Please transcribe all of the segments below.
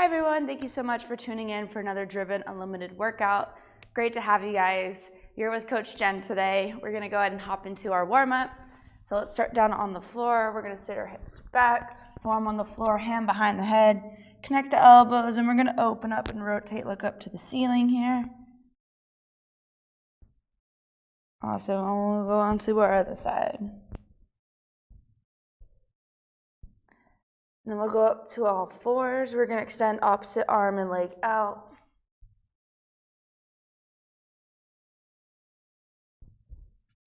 Hi everyone, thank you so much for tuning in for another DRVN Unlimited workout. Great to have you guys. You're with Coach Jen today. We're gonna go ahead and hop into our warm-up. So let's start down on the floor. We're gonna sit our hips back, form on the floor, hand behind the head, connect the elbows, and we're gonna open up and rotate, look up to the ceiling here. Awesome, and we'll go on to our other side. And then we'll go up to all fours. We're gonna extend opposite arm and leg out.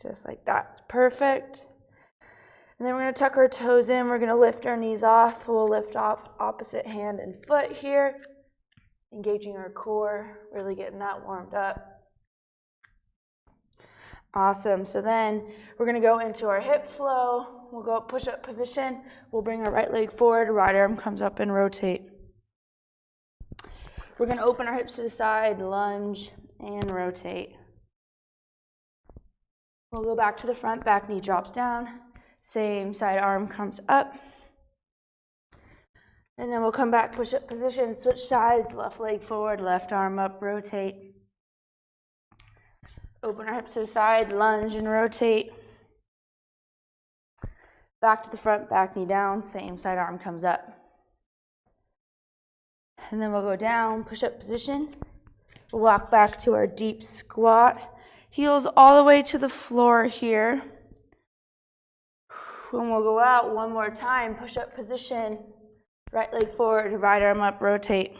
Just like that, perfect. And then we're gonna tuck our toes in. We're gonna lift our knees off. We'll lift off opposite hand and foot here, engaging our core, really getting that warmed up. Awesome, so then we're gonna go into our hip flow. We'll go up push-up position. We'll bring our right leg forward, right arm comes up and rotate. We're gonna open our hips to the side, lunge, and rotate. We'll go back to the front, back knee drops down. Same side arm comes up. And then we'll come back, push-up position, switch sides, left leg forward, left arm up, rotate. Open our hips to the side, lunge and rotate. Back to the front, back knee down, same side arm comes up. And then we'll go down, push-up position. We'll walk back to our deep squat. Heels all the way to the floor here. And we'll go out one more time, push-up position. Right leg forward, right arm up, rotate.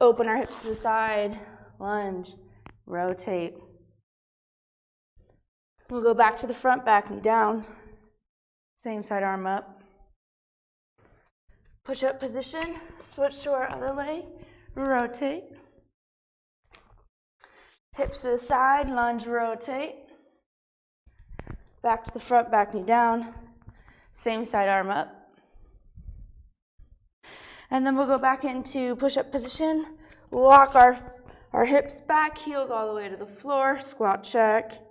Open our hips to the side, lunge, rotate. We'll go back to the front, back knee down. Same side arm up. Push-up position, switch to our other leg, rotate. Hips to the side, lunge, rotate. Back to the front, back knee down. Same side arm up. And then we'll go back into push-up position. Walk our hips back, heels all the way to the floor, squat check.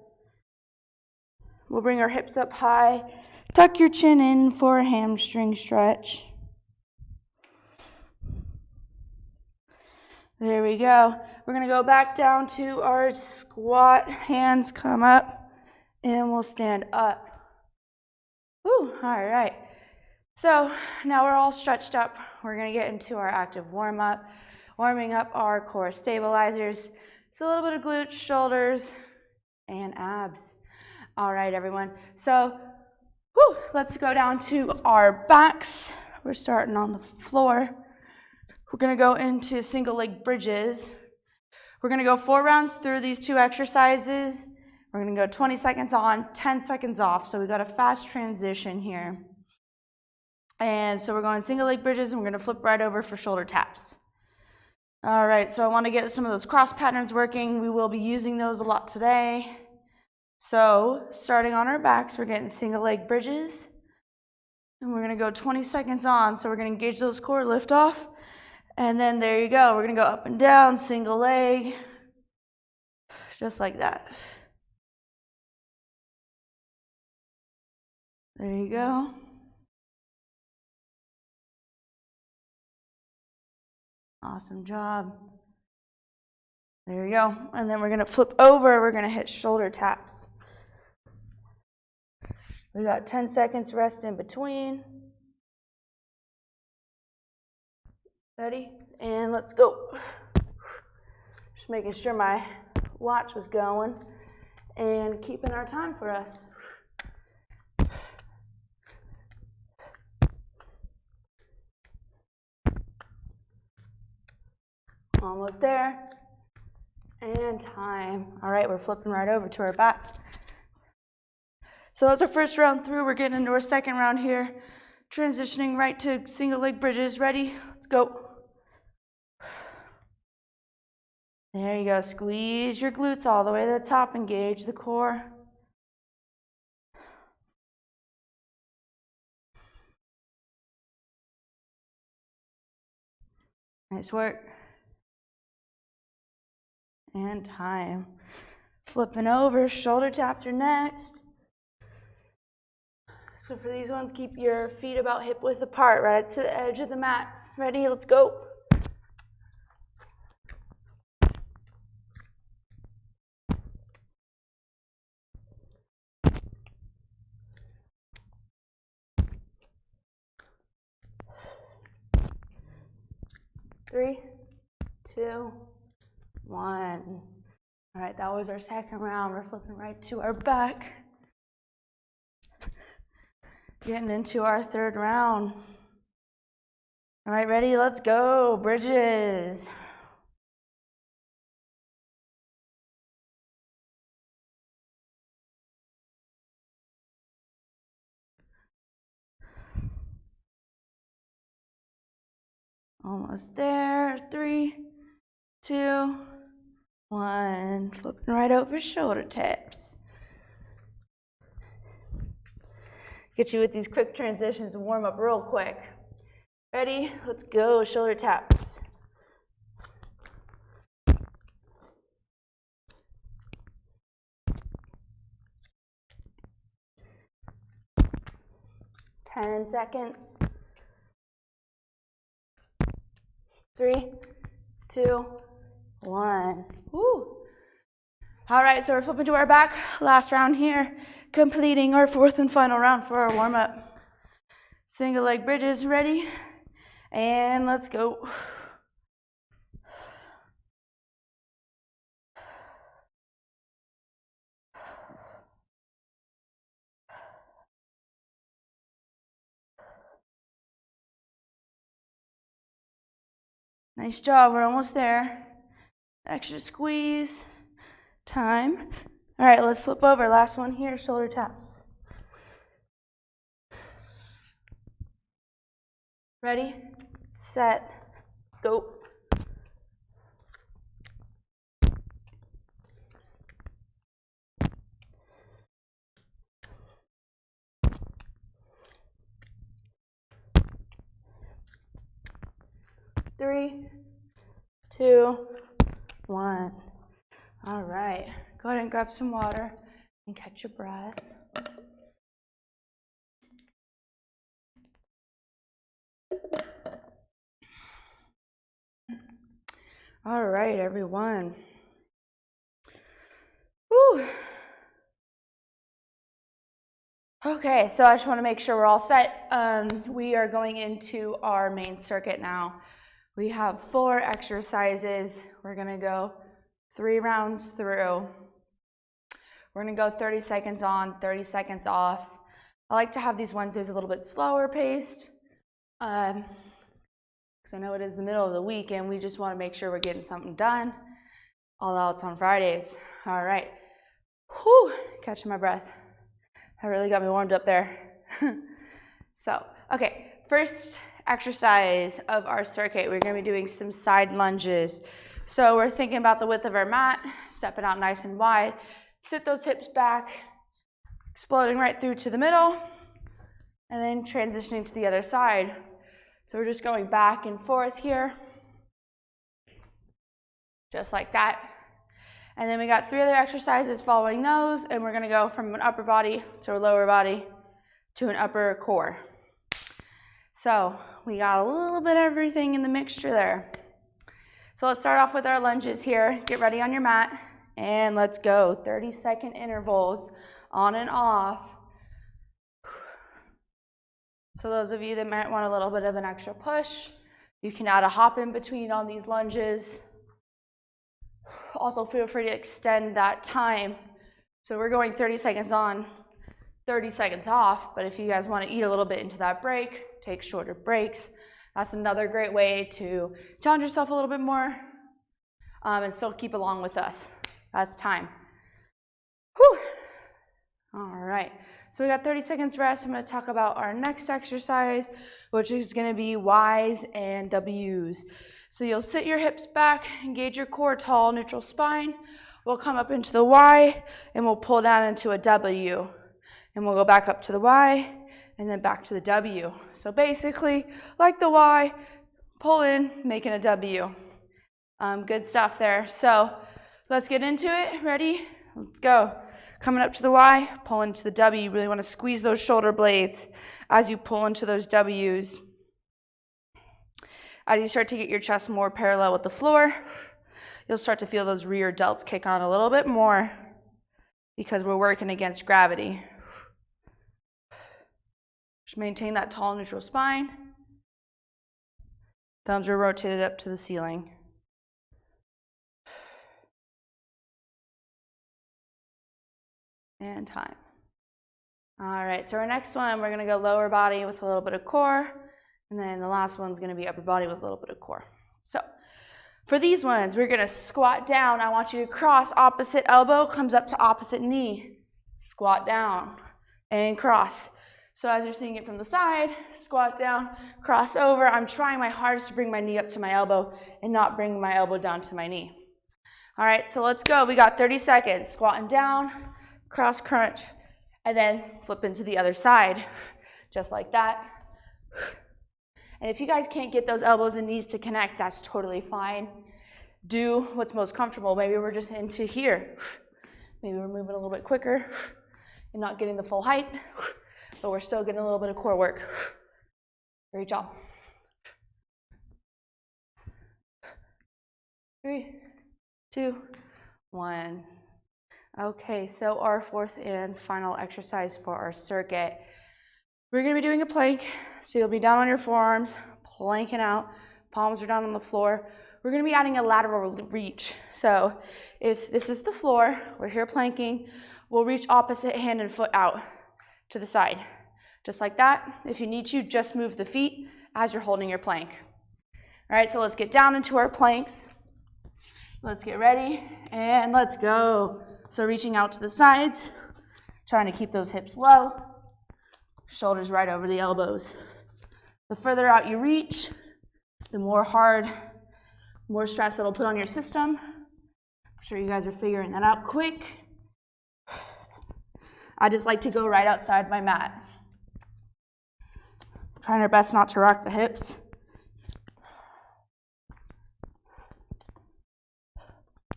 We'll bring our hips up high. Tuck your chin in for a hamstring stretch. There we go. We're gonna go back down to our squat, hands come up, and we'll stand up. Woo, all right. So now we're all stretched up. We're gonna get into our active warm-up, warming up our core stabilizers. So a little bit of glutes, shoulders, and abs. All right, everyone. So let's go down to our backs. We're starting on the floor. We're gonna go into single leg bridges. We're gonna go 4 rounds through these 2 exercises. We're gonna go 20 seconds on, 10 seconds off. So we got a fast transition here. And so we're going single leg bridges and we're gonna flip right over for shoulder taps. All right, so I wanna get some of those cross patterns working. We will be using those a lot today. So starting on our backs, we're getting single leg bridges. And we're gonna go 20 seconds on. So we're gonna engage those core, lift off. And then there you go. We're gonna go up and down, single leg, just like that. There you go. Awesome job. There you go. And then we're gonna flip over, we're gonna hit shoulder taps. We got 10 seconds rest in between. Ready? And let's go. Just making sure my watch was going and keeping our time for us. Almost there. And time. All right, we're flipping right over to our back. So that's our first round through. We're getting into our second round here. Transitioning right to single leg bridges. Ready? Let's go. There you go. Squeeze your glutes all the way to the top. Engage the core. Nice work. And time. Flipping over. Shoulder taps are next. So for these ones, keep your feet about hip width apart, right to the edge of the mats. Ready? Let's go. Three, two, one. All right, that was our second round. We're flipping right to our back. Getting into our third round. All right, ready? Let's go. Bridges. Almost there. 3, 2, 1. Flipping right over shoulder taps. Get you with these quick transitions and warm up real quick. Ready? Let's go. Shoulder taps. Ten seconds. 3, 2, 1. Woo. All right, so we're flipping to our back. Last round here, completing our fourth and final round for our warm-up. Single leg bridges, ready? And let's go. Nice job, we're almost there. Extra squeeze, time. All right, let's flip over. Last one here, shoulder taps. Ready, set, go. Three, 2, 1. All right, go ahead and grab some water and catch your breath. All right, everyone. Whew. Okay, so I just want to make sure we're all set. We are going into our main circuit now. We have 4 exercises. We're going to go 3 rounds through. We're going to go 30 seconds on, 30 seconds off. I like to have these Wednesdays a little bit slower paced because I know it is the middle of the week and we just want to make sure we're getting something done. Although it's on Fridays. All right. Whew, catching my breath. That really got me warmed up there. So, okay, first exercise of our circuit, we're going to be doing some side lunges. So we're thinking about the width of our mat, stepping out nice and wide, sit those hips back, exploding right through to the middle, and then transitioning to the other side. So we're just going back and forth here, just like that. And then we got 3 other exercises following those, and we're going to go from an upper body to a lower body to an upper core. So we got a little bit of everything in the mixture there. So let's start off with our lunges here. Get ready on your mat, and let's go. 30-second intervals on and off. So those of you that might want a little bit of an extra push, you can add a hop in between on these lunges. Also feel free to extend that time. So we're going 30 seconds on, 30 seconds off, but if you guys want to eat a little bit into that break, take shorter breaks. That's another great way to challenge yourself a little bit more and still keep along with us. That's time. Whew. All right, so we got 30 seconds rest. I'm going to talk about our next exercise, which is going to be Ys and Ws. So you'll sit your hips back, engage your core, tall, neutral spine. We'll come up into the Y, and we'll pull down into a W. And we'll go back up to the Y, and then back to the W. So basically, like the Y, pull in, making a W. Good stuff there. So let's get into it. Ready? Let's go. Coming up to the Y, pull into the W. You really want to squeeze those shoulder blades as you pull into those W's. As you start to get your chest more parallel with the floor, you'll start to feel those rear delts kick on a little bit more because we're working against gravity. Just maintain that tall, neutral spine. Thumbs are rotated up to the ceiling. And time. All right, so our next one, we're gonna go lower body with a little bit of core, and then the last one's gonna be upper body with a little bit of core. So for these ones, we're gonna squat down. I want you to cross, opposite elbow comes up to opposite knee. Squat down and cross. So as you're seeing it from the side, squat down, cross over. I'm trying my hardest to bring my knee up to my elbow and not bring my elbow down to my knee. All right, so let's go. We got 30 seconds. Squatting down, cross crunch, and then flip into the other side, just like that. And if you guys can't get those elbows and knees to connect, that's totally fine. Do what's most comfortable. Maybe we're just into here. Maybe we're moving a little bit quicker and not getting the full height, but we're still getting a little bit of core work. Great job. 3, 2, 1. Okay, so our fourth and final exercise for our circuit. We're gonna be doing a plank. So you'll be down on your forearms, planking out, palms are down on the floor. We're gonna be adding a lateral reach. So if this is the floor, we're here planking, we'll reach opposite hand and foot out to the side. Just like that. If you need to, just move the feet as you're holding your plank. All right, so let's get down into our planks. Let's get ready and let's go. So reaching out to the sides, trying to keep those hips low, shoulders right over the elbows. The further out you reach, the more stress it'll put on your system. I'm sure you guys are figuring that out quick. I just like to go right outside my mat. Trying our best not to rock the hips.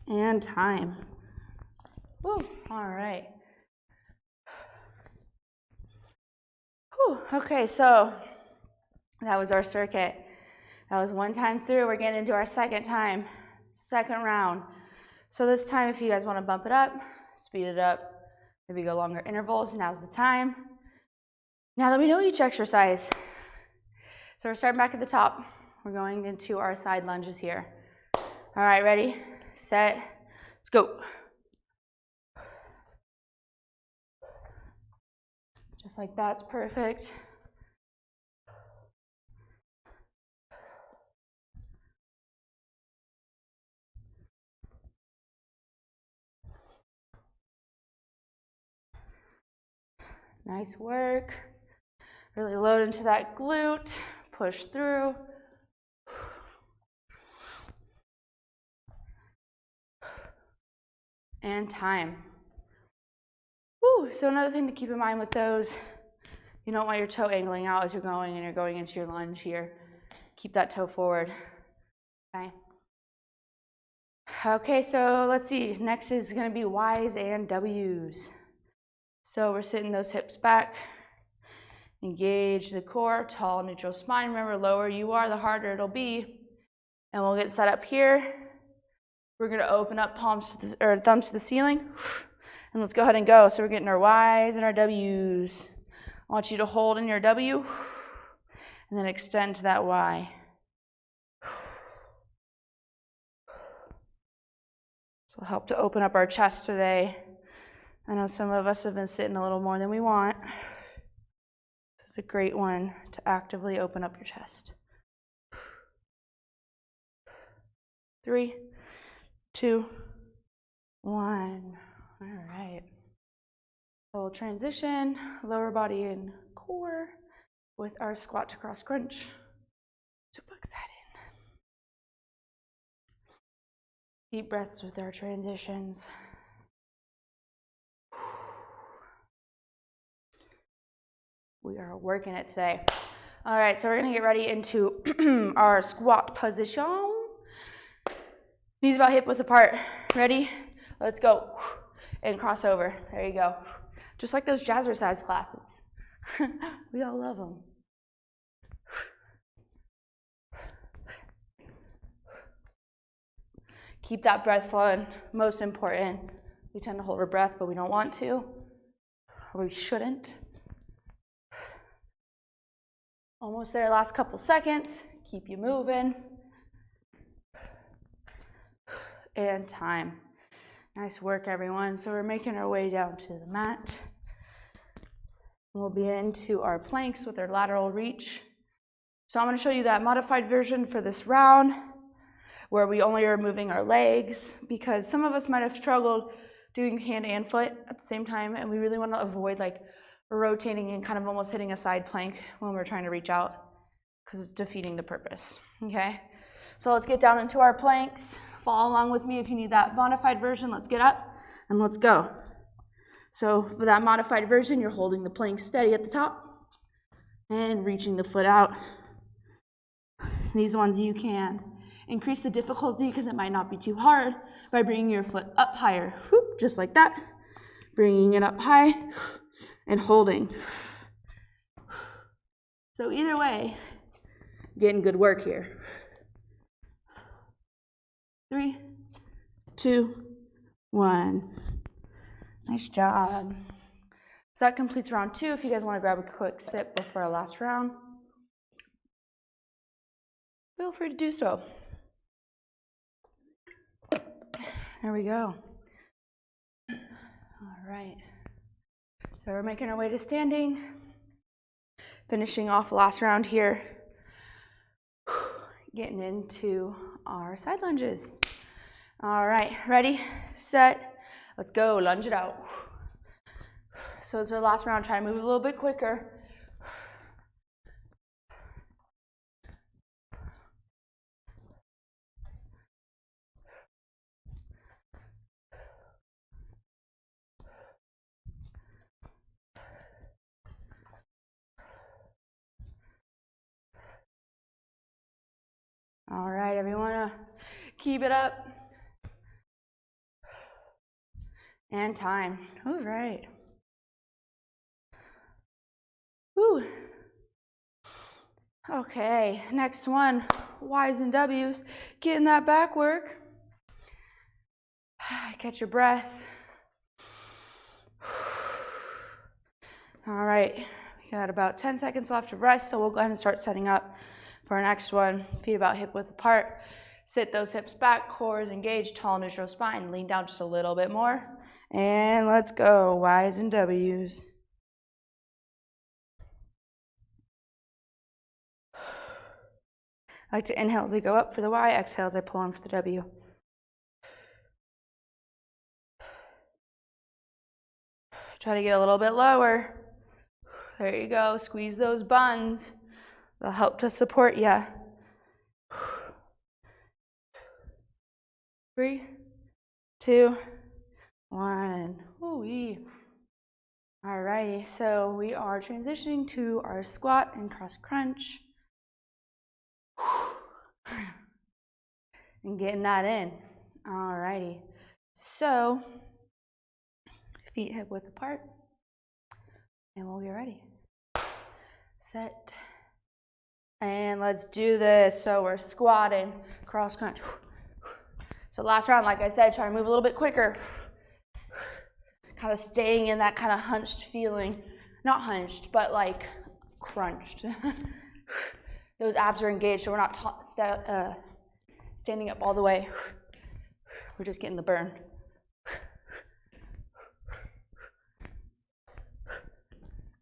And time. Woo, all right. Whew, okay, so that was our circuit. That was one time through. We're getting into our second time, second round. So this time, if you guys want to bump it up, speed it up, maybe go longer intervals, now's the time. Now that we know each exercise, so we're starting back at the top. We're going into our side lunges here. All right, ready, set, let's go. Just like that's perfect. Nice work. Really load into that glute, push through. And time. Woo. So another thing to keep in mind with those, you don't want your toe angling out as you're going and you're going into your lunge here. Keep that toe forward. Okay. Okay, so let's see. Next is going to be Y's and W's. So we're sitting those hips back. Engage the core, tall, neutral spine. Remember, lower you are, the harder it'll be. And we'll get set up here. We're going to open up palms to the, thumbs to the ceiling. And let's go ahead and go. So we're getting our Y's and our W's. I want you to hold in your W and then extend to that Y. This will help to open up our chest today. I know some of us have been sitting a little more than we want. This is a great one to actively open up your chest. 3, 2, 1. All right. So we'll transition lower body and core with our squat to cross crunch. Super excited. Deep breaths with our transitions. We are working it today. All right, so we're gonna get ready into our squat position. Knees about hip width apart. Ready? Let's go. and cross over. There you go. Just like those jazzercise classes. We all love them. Keep that breath flowing, most important. We tend to hold our breath, but we don't want to, or we shouldn't. Almost there, last couple seconds. Keep you moving. And time. Nice work, everyone. So we're making our way down to the mat. We'll be into our planks with our lateral reach. So I'm going to show you that modified version for this round, where we only are moving our legs, because some of us might have struggled doing hand and foot at the same time, and we really want to avoid like rotating and kind of almost hitting a side plank when we're trying to reach out, because it's defeating the purpose, okay? So let's get down into our planks. Follow along with me if you need that modified version. Let's get up and let's go. So for that modified version, you're holding the plank steady at the top and reaching the foot out. These ones you can increase the difficulty because it might not be too hard by bringing your foot up higher, whoop, just like that. Bringing it up high and holding. So either way, getting good work here. 3, 2, 1. Nice job. So that completes round 2. If you guys want to grab a quick sip before our last round, feel free to do so. There we go. All right. So we're making our way to standing. Finishing off the last round here. Getting into our side lunges. All right, ready, set, let's go, lunge it out. So it's our last round, try to move a little bit quicker. All right, everyone, keep it up. And time. All right. Whew. Okay, next one, Y's and W's. Getting that back work. Catch your breath. All right, we got about 10 seconds left to rest, so we'll go ahead and start setting up for our next one. Feet about hip width apart. Sit those hips back, core is engaged, tall neutral spine. Lean down just a little bit more. And let's go, Y's and W's. I like to inhale as I go up for the Y, exhale as I pull in for the W. Try to get a little bit lower. There you go, squeeze those buns. They'll help to support you. 3, 2, 1. Ooh-wee. All righty, so we are transitioning to our squat and cross crunch. And getting that in. All righty, so feet hip width apart, and we'll get ready. Set, and let's do this. So we're squatting, cross crunch. So last round, like I said, try to move a little bit quicker. Kind of staying in that kind of hunched feeling. Not hunched, but like crunched. Those abs are engaged, so we're not standing up all the way. We're just getting the burn.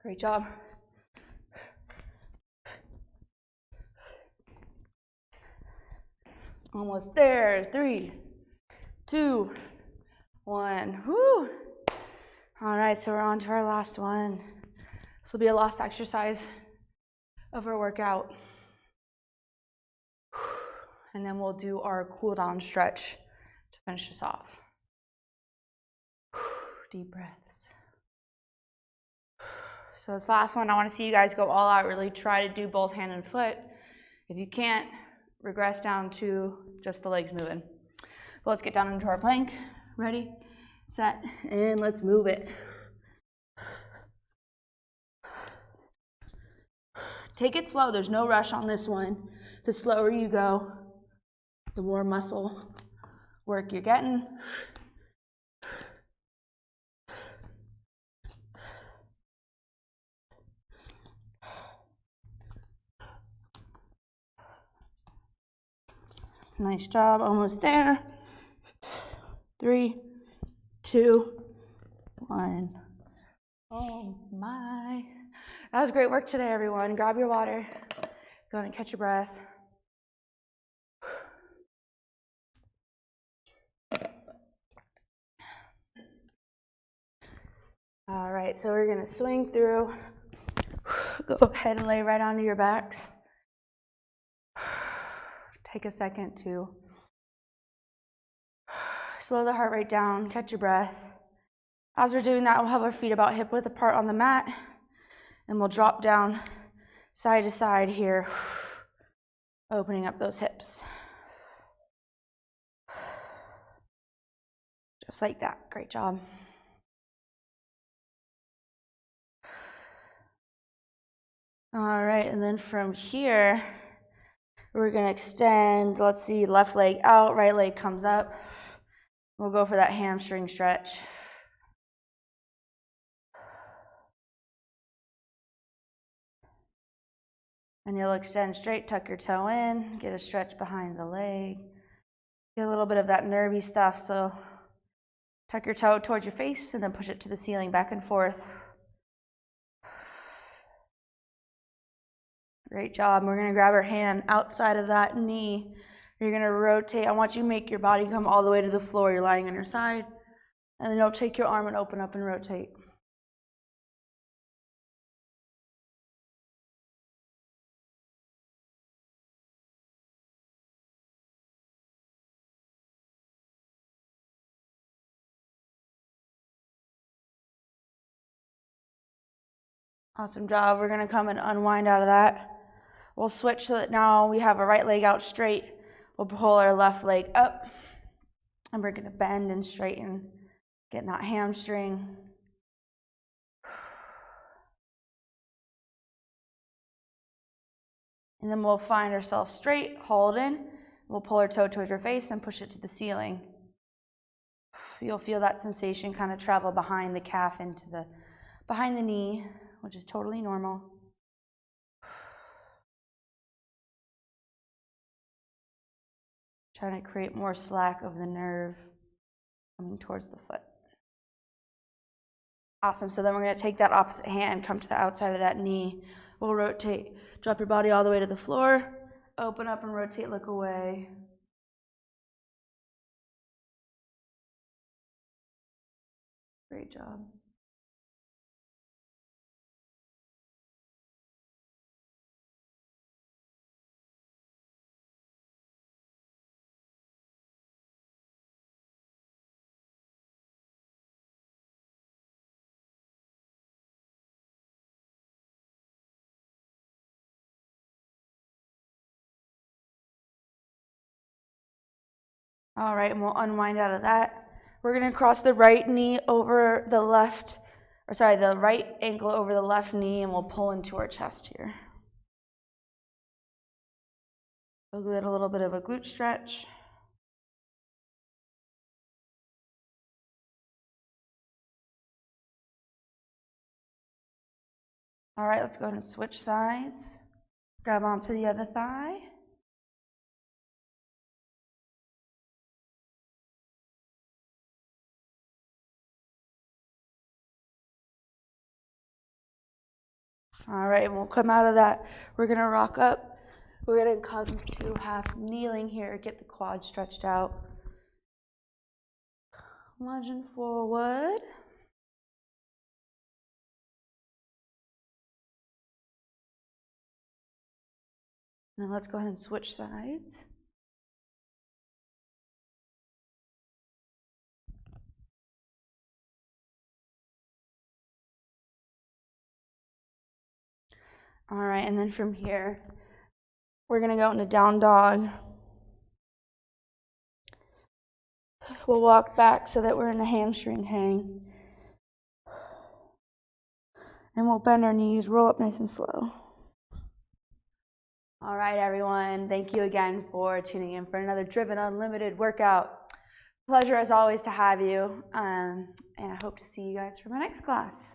Great job. Almost there. 3, 2, 1. Woo! All right, so we're on to our last one. This will be a last exercise of our workout. And then we'll do our cool down stretch to finish this off. Deep breaths. So this last one, I want to see you guys go all out, really try to do both hand and foot. If you can't, regress down to just the legs moving. But let's get down into our plank. Ready, Set, and let's move it. Take it slow, there's no rush on this one. The slower you go, the more muscle work you're getting. Nice job, almost there. 3, 2, 1. Oh my. That was great work today, everyone. Grab your water. Go ahead and catch your breath. All right, so we're gonna swing through. Go ahead and lay right onto your backs. Take a second to slow the heart rate down, catch your breath. As we're doing that, we'll have our feet about hip width apart on the mat, and we'll drop down side to side here, opening up those hips. Just like that, great job. All right, and then from here, we're gonna extend, let's see, left leg out, right leg comes up. We'll go for that hamstring stretch. And you'll extend straight, tuck your toe in, get a stretch behind the leg. Get a little bit of that nervy stuff, so tuck your toe towards your face and then push it to the ceiling, back and forth. Great job. We're gonna grab our hand outside of that knee. You're gonna rotate. I want you to make your body come all the way to the floor. You're lying on your side. And then you'll take your arm and open up and rotate. Awesome job. We're gonna come and unwind out of that. We'll switch so that now we have a right leg out straight. We'll pull our left leg up, and we're gonna bend and straighten, getting that hamstring. And then we'll find ourselves straight, hold in. We'll pull our toe towards our face and push it to the ceiling. You'll feel that sensation kind of travel behind the calf into behind the knee, which is totally normal. Trying to create more slack of the nerve coming towards the foot. Awesome, so then we're gonna take that opposite hand, come to the outside of that knee. We'll rotate, drop your body all the way to the floor, open up and rotate, look away. Great job. All right, and we'll unwind out of that. We're gonna cross the right knee over the left, the right ankle over the left knee, and we'll pull into our chest here. We'll get a little bit of a glute stretch. All right, let's go ahead and switch sides. Grab onto the other thigh. All right, and we'll come out of that. We're gonna rock up. We're gonna come to half kneeling here, get the quad stretched out. Lunging forward. And then let's go ahead and switch sides. All right, and then from here, we're gonna go into down dog. We'll walk back so that we're in a hamstring hang. And we'll bend our knees, roll up nice and slow. All right, everyone. Thank you again for tuning in for another DRVN Unlimited workout. Pleasure as always to have you. And I hope to see you guys for my next class.